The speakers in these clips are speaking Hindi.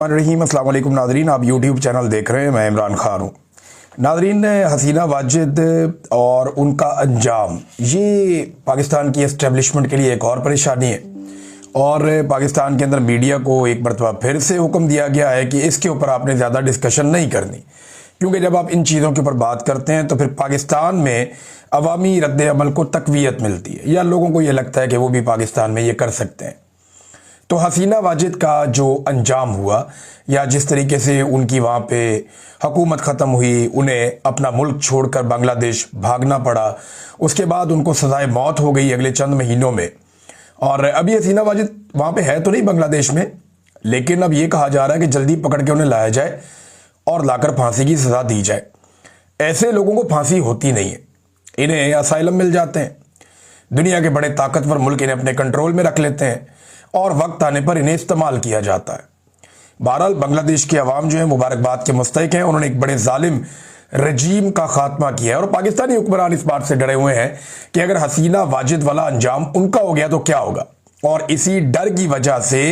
रहीम अस्सलाम वालेकुम नाजरीन, आप यूट्यूब चैनल देख रहे हैं। मैं इमरान खान हूँ। नाजरीन, हसीना वाजिद और उनका अंजाम ये पाकिस्तान की एस्टेब्लिशमेंट के लिए एक और परेशानी है और पाकिस्तान के अंदर मीडिया को एक मरतबा फिर से हुक्म दिया गया है कि इसके ऊपर आपने ज़्यादा डिस्कशन नहीं करनी, क्योंकि जब आप इन चीज़ों के ऊपर बात करते हैं तो फिर पाकिस्तान में अवामी रद्द अमल को तकवीयत मिलती है या लोगों को ये लगता है कि वो भी पाकिस्तान में ये कर सकते हैं। तो हसीना वाजिद का जो अंजाम हुआ या जिस तरीके से उनकी वहाँ पे हुकूमत ख़त्म हुई, उन्हें अपना मुल्क छोड़कर बांग्लादेश भागना पड़ा, उसके बाद उनको सज़ाए मौत हो गई अगले चंद महीनों में। और अभी हसीना वाजिद वहाँ पे है तो नहीं बांग्लादेश में, लेकिन अब ये कहा जा रहा है कि जल्दी पकड़ के उन्हें लाया जाए और लाकर फांसी की सज़ा दी जाए। ऐसे लोगों को फांसी होती नहीं है, इन्हें असाइलम मिल जाते हैं। दुनिया के बड़े ताकतवर मुल्क इन्हें अपने कंट्रोल में रख लेते हैं और वक्त आने पर इन्हें इस्तेमाल किया जाता है। बहरहाल बांग्लादेश की आवाम जो है मुबारकबाद के मुस्तहिक हैं। उन्होंने एक बड़े जालिम रजीम का खात्मा किया है और पाकिस्तानी हुक्मरान इस बात से डरे हुए हैं कि अगर हसीना वाजिद वाला अंजाम उनका हो गया तो क्या होगा। और इसी डर की वजह से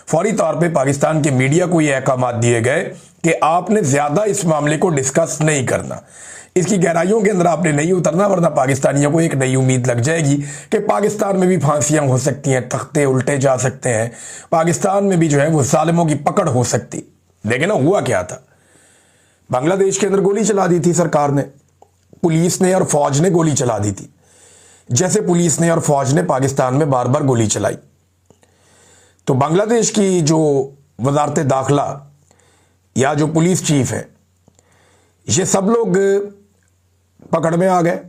फौरी तौर पर पाकिस्तान के मीडिया को ये अहकाम दिए गए कि आपने ज्यादा इस मामले को डिस्कस नहीं करना, इसकी गहराइयों के अंदर आपने नहीं उतरना, वरना पाकिस्तानियों को एक नई उम्मीद लग जाएगी कि पाकिस्तान में भी फांसियां हो सकती हैं, तख्ते उल्टे जा सकते हैं, पाकिस्तान में भी जो है वो जालिमों की पकड़ हो सकती। लेकिन हुआ क्या था, बांग्लादेश के अंदर गोली चला दी थी सरकार ने, पुलिस ने और फौज ने गोली चला दी थी, जैसे पुलिस ने और फौज ने पाकिस्तान में बार बार गोली चलाई। तो बांग्लादेश की जो वजारत दाखिला या जो पुलिस चीफ है, ये सब लोग पकड़ में आ गए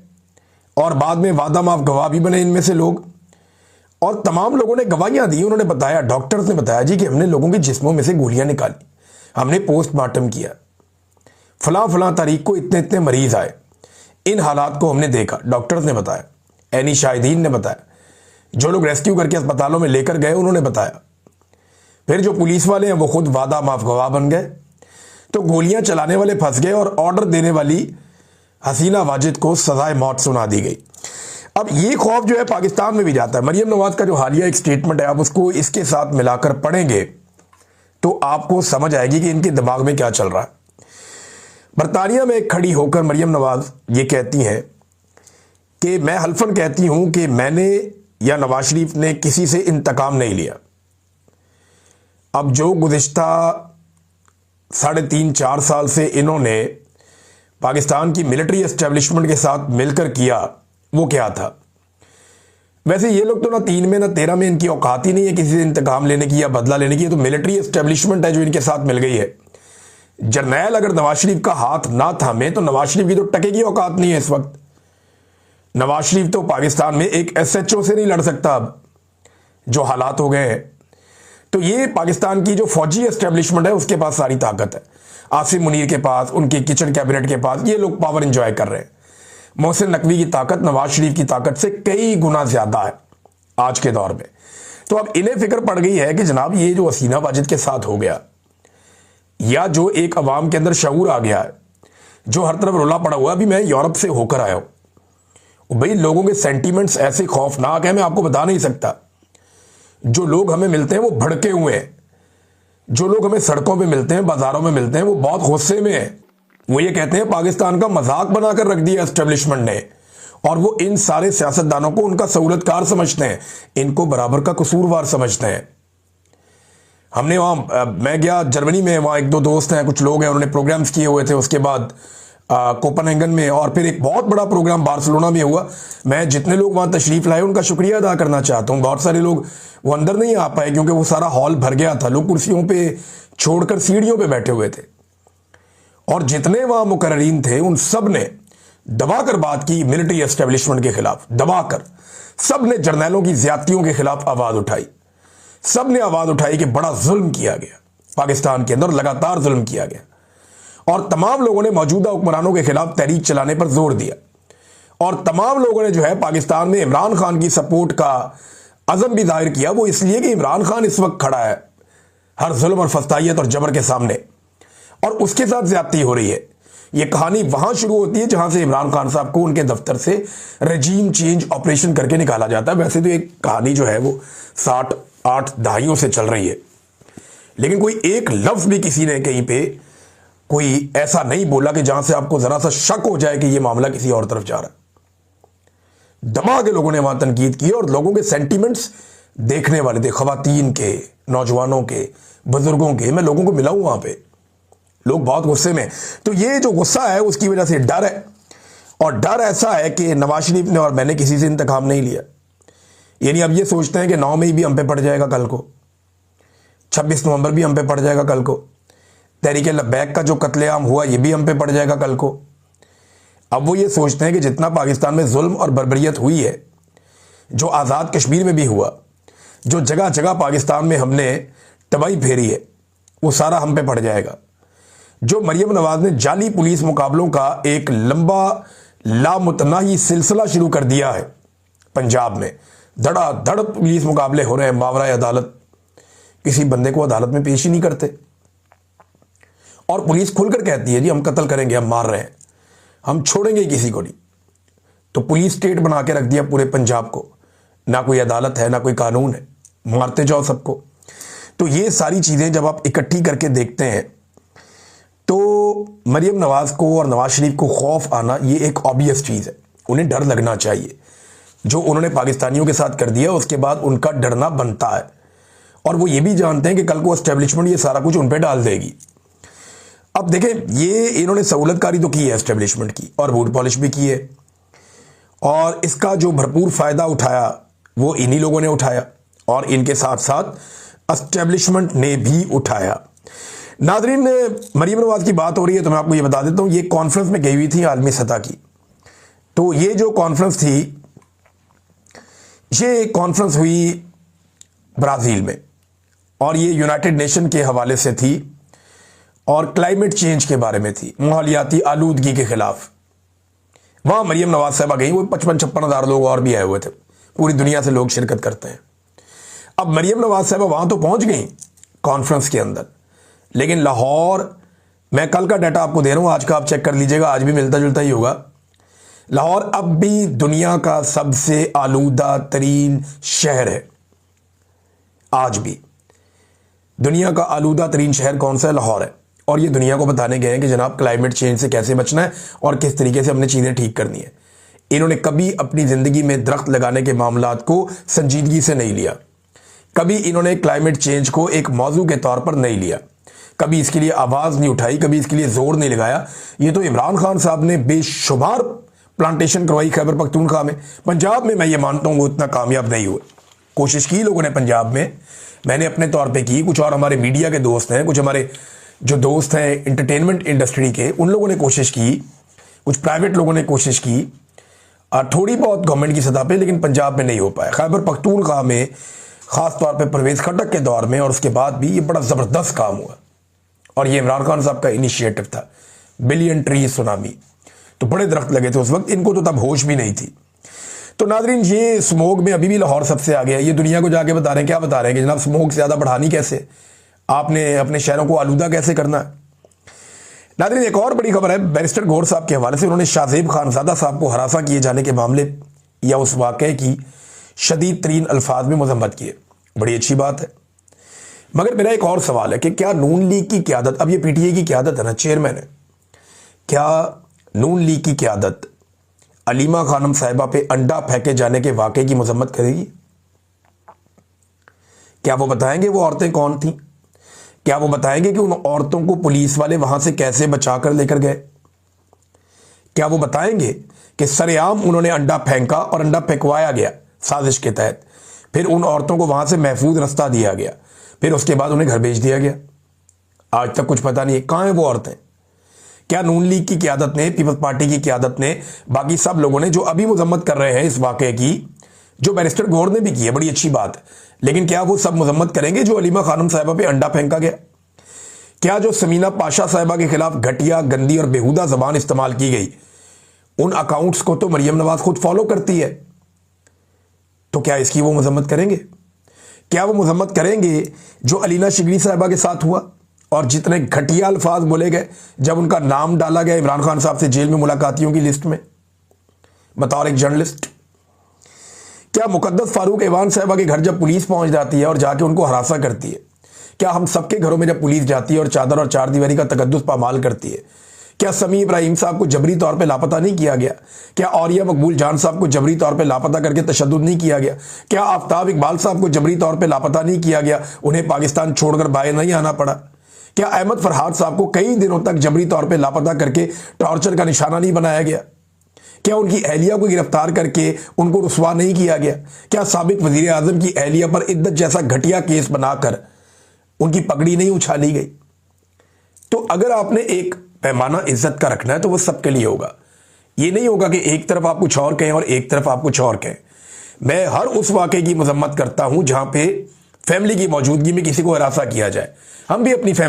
और बाद में वादा माफ गवाह भी बने इनमें से लोग। और तमाम लोगों ने गवाहियां दी। उन्होंने बताया, डॉक्टर्स ने बताया जी कि हमने लोगों के जिस्मों में से गोलियां निकाली, हमने पोस्टमार्टम किया, फलां फलां तारीख को इतने इतने मरीज आए, इन हालात को हमने देखा, डॉक्टर्स ने बताया, एनी शाहिदीन ने बताया, जो लोग रेस्क्यू करके अस्पतालों में लेकर गए उन्होंने बताया। फिर जो पुलिस वाले हैं वो खुद वादा माफ गवाह बन गए। तो गोलियां चलाने वाले फंस गए और ऑर्डर देने वाली हसीना वाजिद को सजाए मौत सुना दी गई। अब ये खौफ जो है पाकिस्तान में भी जाता है। मरियम नवाज का जो हालिया एक स्टेटमेंट है, आप उसको इसके साथ मिलाकर पढ़ेंगे तो आपको समझ आएगी कि इनके दिमाग में क्या चल रहा है। बरतानिया में खड़ी होकर मरियम नवाज ये कहती हैं कि मैं हल्फन कहती हूं कि मैंने या नवाज शरीफ ने किसी से इंतकाम नहीं लिया। अब जो गुज़िश्ता 3.5-4 साल से इन्होंने पाकिस्तान की मिलिट्री एस्टेब्लिशमेंट के साथ मिलकर किया, वो क्या था। वैसे ये लोग तो ना 3 में ना 13 में इनकी औकात ही नहीं है किसी से इंतकाम लेने की या बदला लेने की। तो मिलिट्री एस्टेब्लिशमेंट है जो इनके साथ मिल गई है। जर्नैल अगर नवाज शरीफ का हाथ ना थामे तो नवाज शरीफ की तो टके की औकात नहीं है इस वक्त। नवाज शरीफ तो पाकिस्तान में एक SHO से नहीं लड़ सकता अब, जो हालात हो गए हैं। तो ये पाकिस्तान की जो फौजी एस्टेब्लिशमेंट है उसके पास सारी ताकत है। आसिम मुनीर के पास, उनके किचन कैबिनेट के पास ये लोग पावर एंजॉय कर रहे हैं। मोहसिन नकवी की ताकत नवाज शरीफ की ताकत से कई गुना ज्यादा है आज के दौर में। तो अब इन्हें फिक्र पड़ गई है कि जनाब ये जो हसीना वाजिद के साथ हो गया, या जो एक अवाम के अंदर शऊर आ गया है, जो हर तरफ रोला पड़ा हुआ। अभी मैं यूरोप से होकर आया हूं भाई, लोगों के सेंटीमेंट्स ऐसे खौफनाक है मैं आपको बता नहीं सकता। जो लोग हमें मिलते हैं वो भड़के हुए हैं, जो लोग हमें सड़कों पे मिलते हैं, बाजारों में मिलते हैं, वो बहुत गुस्से में हैं। वो ये कहते हैं पाकिस्तान का मजाक बनाकर रख दिया एस्टेब्लिशमेंट ने, और वो इन सारे सियासतदानों को उनका सहूलतकार समझते हैं, इनको बराबर का कसूरवार समझते हैं। हमने वहां, मैं गया जर्मनी में, वहां 1-2 दोस्त हैं, कुछ लोग हैं, उन्होंने प्रोग्राम्स किए हुए थे। उसके बाद कोपनहेगन में, और फिर एक बहुत बड़ा प्रोग्राम बार्सिलोना में हुआ। मैं जितने लोग वहां तशरीफ लाए उनका शुक्रिया अदा करना चाहता हूं। बहुत सारे लोग वो अंदर नहीं आ पाए क्योंकि वो सारा हॉल भर गया था, लोग कुर्सियों पे छोड़कर सीढ़ियों पे बैठे हुए थे। और जितने वहां मुकर्रीन थे उन सब ने दबाकर बात की मिलिट्री एस्टेब्लिशमेंट के खिलाफ, दबाकर सब ने जर्नैलों की ज्यादतियों के खिलाफ आवाज उठाई। सब ने आवाज उठाई कि बड़ा जुल्म किया गया पाकिस्तान के अंदर, लगातार जुल्म किया गया। और तमाम लोगों ने मौजूदा हुक्मरानों के खिलाफ तहरीक चलाने पर जोर दिया। और तमाम लोगों ने जो है पाकिस्तान में इमरान खान की सपोर्ट का अज़म भी जाहिर किया। वो इसलिए कि इमरान खान इस वक्त खड़ा है हर जुल्म और फस्तायत और जबर के सामने, और उसके साथ ज्यादती हो रही है। ये कहानी वहां शुरू होती है जहां से इमरान खान साहब को उनके दफ्तर से रजीम चेंज ऑपरेशन करके निकाला जाता है। वैसे तो एक कहानी जो है वो 60-8 दहाइयों से चल रही है, लेकिन कोई एक लफ्ज भी किसी ने कहीं पे कोई ऐसा नहीं बोला कि जहां से आपको जरा सा शक हो जाए कि यह मामला किसी और तरफ जा रहा है। दबा के लोगों ने वहां तनकीद की और लोगों के सेंटीमेंट्स देखने वाले थे, खवातीन के, नौजवानों के, बुजुर्गों के। मैं लोगों को मिला हूं वहां पे, लोग बहुत गुस्से में। तो ये जो गुस्सा है उसकी वजह से डर है, और डर ऐसा है कि नवाज शरीफ ने और मैंने किसी से इंतकाम नहीं लिया। यानी अब ये सोचते हैं कि 9 मई भी हम पे पड़ जाएगा कल को, 26 नवंबर भी हम पे पड़ जाएगा कल को, तहरीक लब्बैक का जो कत्लेआम हुआ ये भी हम पे पड़ जाएगा कल को। अब वो ये सोचते हैं कि जितना पाकिस्तान में जुल्म और बर्बरियत हुई है, जो आज़ाद कश्मीर में भी हुआ, जो जगह जगह पाकिस्तान में हमने तबाही फेरी है, वो सारा हम पे पड़ जाएगा। जो मरियम नवाज ने जाली पुलिस मुकाबलों का एक लंबा लामुतनाही सिलसिला शुरू कर दिया है पंजाब में, धड़ाधड़ पुलिस मुकाबले हो रहे हैं, मावरा अदालत, किसी बंदे को अदालत में पेश ही नहीं करते। और पुलिस खुलकर कहती है जी हम कत्ल करेंगे, हम मार रहे हैं, हम छोड़ेंगे किसी को नहीं। तो पुलिस स्टेट बना के रख दिया पूरे पंजाब को, ना कोई अदालत है ना कोई कानून है, मारते जाओ सबको। तो ये सारी चीजें जब आप इकट्ठी करके देखते हैं तो मरियम नवाज को और नवाज शरीफ को खौफ आना ये एक ऑब्वियस चीज है, उन्हें डर लगना चाहिए। जो उन्होंने पाकिस्तानियों के साथ कर दिया उसके बाद उनका डरना बनता है, और वो ये भी जानते हैं कि कल को एस्टेब्लिशमेंट ये सारा कुछ उन पे डाल देगी। अब देखें, ये इन्होंने सहूलतकारी तो की है एस्टेब्लिशमेंट की, और बूट पॉलिश भी की है, और इसका जो भरपूर फायदा उठाया वो इन्हीं लोगों ने उठाया, और इनके साथ साथ एस्टेब्लिशमेंट ने भी उठाया। नाज़रीन, मरियम नवाज की बात हो रही है तो मैं आपको ये बता देता हूं, ये कॉन्फ्रेंस में गई हुई थी आलमी सतह की। तो ये जो कॉन्फ्रेंस थी, ये कॉन्फ्रेंस हुई ब्राजील में, और ये यूनाइटेड नेशन के हवाले से थी, और क्लाइमेट चेंज के बारे में थी, माहौलियाती आलूदगी के खिलाफ। वहां मरियम नवाज साहबा गई, वो 55-56 हज़ार लोग और भी आए हुए थे, पूरी दुनिया से लोग शिरकत करते हैं। अब मरियम नवाज साहबा वहां तो पहुंच गई कॉन्फ्रेंस के अंदर, लेकिन लाहौर, मैं कल का डाटा आपको दे रहा हूं, आज का आप चेक कर लीजिएगा, आज भी मिलता जुलता ही होगा। लाहौर अब भी दुनिया का सबसे आलूदा तरीन शहर है। आज भी दुनिया का आलूदा तरीन शहर कौन सा है? लाहौर है। और ये दुनिया को बताने गए हैं कि जनाब क्लाइमेट चेंज से कैसे बचना है और किस तरीके से हमने चीजें ठीक करनी है। इन्होंने कभी अपनी जिंदगी में दरख्त लगाने के मामलात को संजीदगी से नहीं लिया, कभी इन्होंने क्लाइमेट चेंज को एक मौजू के तौर पर नहीं लिया, कभी इसके लिए आवाज नहीं उठाई, कभी इसके लिए जोर नहीं लगाया। ये तो इमरान खान साहब ने बेशुमार प्लांटेशन करवाई खैबर पख्तूनख्वा में। पंजाब में मैं ये मानता हूं वो इतना कामयाब नहीं हुए। कोशिश की लोगों ने पंजाब में, मैंने अपने तौर पे की, कुछ और हमारे मीडिया के दोस्त हैं, कुछ हमारे जो दोस्त हैं एंटरटेनमेंट इंडस्ट्री के, उन लोगों ने कोशिश की, कुछ प्राइवेट लोगों ने कोशिश की, और थोड़ी बहुत गवर्नमेंट की सतह पे, लेकिन पंजाब में नहीं हो पाया। खैबर पख्तूनख्वा में खास तौर पे परवेज खटक के दौर में और उसके बाद भी ये बड़ा जबरदस्त काम हुआ, और ये इमरान खान साहब का इनिशिएटिव था, बिलियन ट्री सुनामी। तो बड़े दरख्त लगे थे उस वक्त, इनको तो तब होश भी नहीं थी। तो नाजरीन, ये स्मोक में अभी भी लाहौर सबसे आगे है। ये दुनिया को जाके बता रहे हैं, क्या बता रहे हैं कि जनाब स्मोक ज्यादा बढ़ानी कैसे, आपने अपने शहरों को आलूदा कैसे करना है। नाजरीन, एक और बड़ी खबर है बैरिस्टर गौर साहब के हवाले से। उन्होंने शाहजेब खानजादा साहब को हरासा किए जाने के मामले या उस वाक़े की शदीद तरीन अल्फाज में मजम्मत की है। बड़ी अच्छी बात है, मगर मेरा एक और सवाल है कि क्या नून लीग की क़यादत, अब ये पीटीए की क़यादत है ना, चेयरमैन है, क्या नून लीग की क़यादत अलीमा खानम साहिबा पे अंडा फेंके जाने के वाक़े की मजम्मत करेगी? क्या वो बताएंगे वो औरतें कौन थीं? क्या वो बताएंगे कि उन औरतों को पुलिस वाले वहां से कैसे बचाकर लेकर गए? क्या वो बताएंगे कि सरेआम उन्होंने अंडा फेंका और अंडा फेंकवाया गया साजिश के तहत, फिर उन औरतों को वहां से महफूज रास्ता दिया गया, फिर उसके बाद उन्हें घर भेज दिया गया? आज तक कुछ पता नहीं है कहां है वो औरतें। क्या नून लीग की क़यादत ने, पीपल्स पार्टी की क़यादत ने, बाकी सब लोगों ने जो अभी मजम्मत कर रहे हैं इस वाक़े की, जो बैरिस्टर गौर ने भी की है, बड़ी अच्छी बात है, लेकिन क्या वो सब मजम्मत करेंगे जो अलीमा खानम साहिबा पे अंडा फेंका गया? क्या जो समीना पाशा साहिबा के खिलाफ घटिया, गंदी और बेहुदा जबान इस्तेमाल की गई, उन अकाउंट्स को तो मरियम नवाज खुद फॉलो करती है, तो क्या इसकी वो मजम्मत करेंगे? क्या वो मजम्मत करेंगे जो अलीना शिगरी साहिबा के साथ हुआ और जितने घटिया अल्फाज बोले गए जब उनका नाम डाला गया इमरान खान साहब से जेल में मुलाकातियों की लिस्ट में बतौर एक जर्नलिस्ट? क्या मुकद्दस फारूक एवान साहिबा के घर जब पुलिस पहुंच जाती है और जाके उनको हरासा करती है, क्या हम सबके घरों में जब पुलिस जाती है और चादर और चारदीवारी का तकद्दुस पामाल करती है, क्या समी इब्राहिम साहब को जबरी तौर पे लापता नहीं किया गया? क्या औरिया मकबूल जान साहब को जबरी तौर पे लापता करके तशद्दुद नहीं किया गया? क्या आफ्ताब इकबाल साहब को जबरी तौर पे लापता नहीं किया गया, उन्हें पाकिस्तान छोड़कर बाहर नहीं आना पड़ा? क्या अहमद फरहाद साहब को कई दिनों तक जबरी तौर पे लापता करके टॉर्चर का निशाना नहीं बनाया गया? क्या उनकी अहलिया को गिरफ्तार करके उनको रुसवा नहीं किया गया? क्या साबिक वजीर आजम की अहलिया पर इद्दत जैसा घटिया केस बनाकर उनकी पगड़ी नहीं उछाली गई? तो अगर आपने एक पैमाना इज्जत का रखना है तो वो सबके लिए होगा। ये नहीं होगा कि एक तरफ आप कुछ और कहें और एक तरफ आप कुछ और कहें। मैं हर उस वाक़े की मजम्मत करता हूं जहां पे फैमिली की मौजूदगी में किसी को हरासा किया जाए। हम भी अपनी फैमिली